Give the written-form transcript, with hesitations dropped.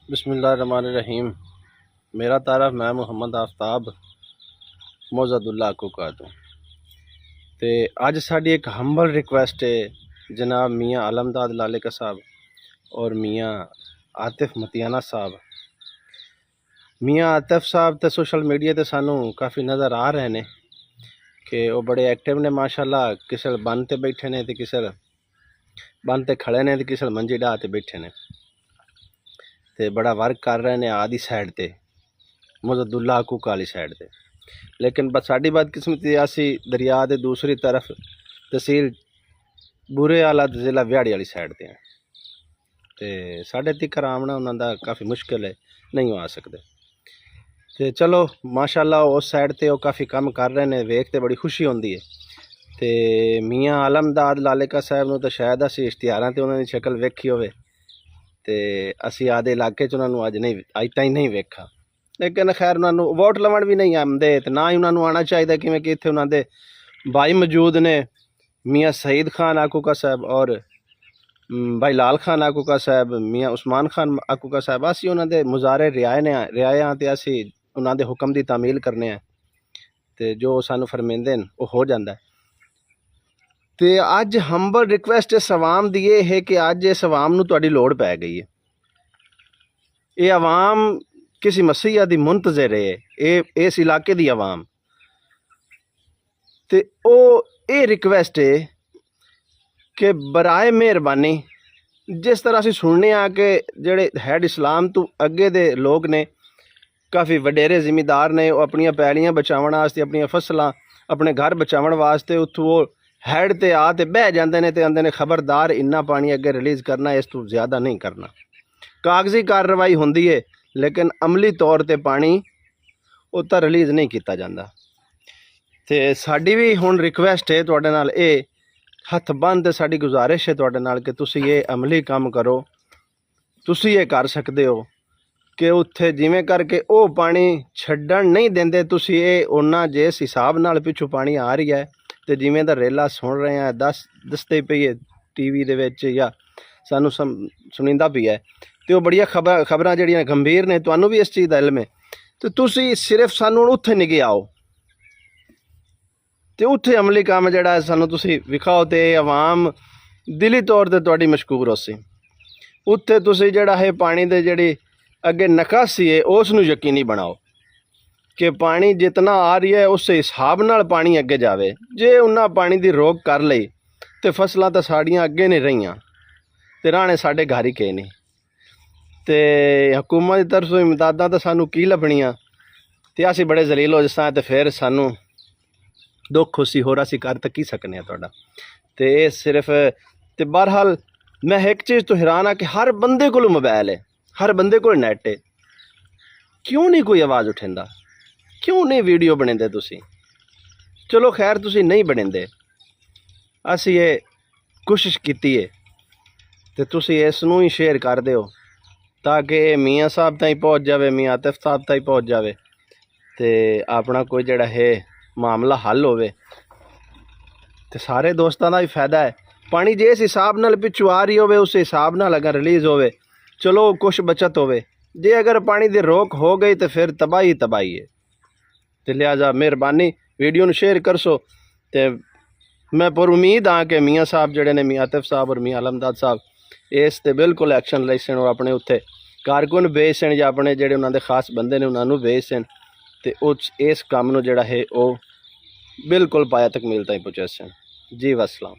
बिस्मिल्लाहिर्रहमानिर्रहीम। मेरा तारफ़ मैं मुहम्मद आफ्ताब मौजदुल्ला अकूका तो अज साड़ी एक हम्बल रिक्वेस्ट है जनाब मियाँ आलमदाद लालिका साहब और मियाँ आतिफ मतियाना साहब। मियाँ आतिफ साहब तो सोशल मीडिया ते सानू काफ़ी नज़र आ रहे हैं कि वो बड़े एक्टिव ने माशाल्लाह। किसे बन ते बैठे ने ते किसे बन ते खड़े ने ते किसे मंजी डाह ते बैठे ने ते बड़ा वर्क कर रहे हैं आदि साइड ते मौजदुल्ला अकूका वाली साइड ते। लेकिन बस साड़ी बदकिस्मती असी दरिया के दूसरी तरफ तहसील बुरे आला जिला बिहाड़ी वाली साइड ते हैं ते साढ़े तिकर आमना उन्होंने काफ़ी मुश्किल है, नहीं आ सकते। तो चलो माशाल्लाह उस साइड ते वो काफ़ी काम कर रहे हैं, वेख ते बड़ी खुशी होती है। तो मियाँ आलमदाद लालिका साहब नूं तो शायद असी इश्तिहारां ते उन्होंने शक्ल वेखी होवे ते असी आदे इलाके च उन्होंने अज ताईं नहीं वेखा। लेकिन खैर उन्होंने वोट लवन भी नहीं आते तो ना ही उन्होंने आना चाहिए कि इतने उन्होंने भाई मौजूद ने मियाँ सईद खान अकूका साहब और भाई लाल खान अकूका साहब, मियाँ उस्मान खान अकूका साहब। असी उन्होंने मुजारे रियाया तो असी उन्होंने हुक्म की तामील करने हैं तो जो सानू फरमेंदे हैं वो हो जाता है। तो अज हंबल रिक्वेस्ट इस अवाम की यह है कि अज इस अवाम नूं तुहाडी लोड़ पै गई है। ये अवाम किसी मसीहा की मुंतज़र है, इस इलाके की अवाम। तो ये रिक्वेस्ट है कि बराए मेहरबानी जिस तरह असी सुनने कि जेड़े हैड इस्लाम तो अगे दे लोग ने काफ़ी वडेरे जिमीदार ने अपन पैलियां बचावन वास्ते अपन फसलां अपने घर बचावन वास्ते उत्थों वो हैड ते आ ते बह जाते हैं तो आंदे ने खबरदार इन्ना पानी अगे रिलीज़ करना, इस तो ज़्यादा नहीं करना। कागजी कार्रवाई होंदी है लेकिन अमली तौर पर पानी उत्ता रिलीज़ नहीं किया जाता। तो साड़ी भी हुण रिक्वेस्ट है तुहाडे नाल, ये हथ बंद साड़ी गुजारिश है तुहाडे नाल कि तुसी ये अमली काम करो। तुसी ये कर सकते हो कि उत्थे जिवें करके वो पानी छड्डण नहीं देंदे, तुसी ये उन्ना जिस हिसाब नाल पिछू पानी आ रही है तो जिवें दा रेला सुन रहे हैं दसते पई है टीवी दे विच या सानू सुनींदा भी है तो बड़िया खबरां जिहड़ियां गंभीर ने, तुहानू भी इस चीज़ का इल्म है। तो तुसी सिर्फ सानू उत्थे निगे आओ तो उत्थे अमली काम जिहड़ा सानू तुसी विखाओ तो आवाम दिली तौर पर तुहाडी मशकूर होसी। उत्थे तुसी जिहड़ा है पानी दे जिहड़ी अगे निकासी है उस नूं यकीनी बनाओ कि पानी जितना आ रही है उस हिसाब नाल पानी अगे जावे। जे उन्ना पानी की रोक कर लई तो फसलां तो साड़ियां अगे नहीं रहियां तो राणे साडे घर ही के नहीं। तो हुकूमत की तरफ इमदादां तो सानू की लभणियां तो असी बड़े जलील हो जसां तो फिर सानू दुख उसी होर असी कर तो की सकने तुहाडा। तो ये सिर्फ तो बहरहाल मैं एक चीज़ तो हैरान हाँ कि हर बंदे को मोबाइल है, हर बंदे को नैट है, क्यों नहीं कोई आवाज़ उठांदा, क्यों नहीं वीडियो बनेंदे तुसी। चलो खैर तुसी नहीं बनेंदे, असी ये कोशिश कीती है तो तुसी इसनूं ही शेयर कर दिओ ताकि मियाँ साहब ताईं पहुँच जाए, मियाँ आतिफ साहब ताईं पहुँच जाए तो अपना कोई जड़ा है मामला हल होवे तो सारे दोस्तों का भी फायदा है। पानी जिस हिसाब नाल पिछू आ रही होवे उस हिसाब नाल अगर रिलीज़ होवे चलो कुछ बचत होवे। जे अगर पानी की रोक हो गई तो फिर तबाही तबाही है। तो लिहाजा मेहरबानी वीडियो शेयर कर सो। तो मैं पर उम्मीद हाँ कि मियाँ साहब जड़े ने मियाँ आतिफ साहब और मियाँ आलमदाद साहब इस ते बिल्कुल एक्शन ले सन और अपने उत्थे कारकुन भेज सन या अपने जेडे उन्होंने खास बंदे ने उन्होंने भेज सन तो इस काम नूं जिहड़ा है वो बिल्कुल पाया तकमील ताईं पहुँचा सन। जी वसलाम।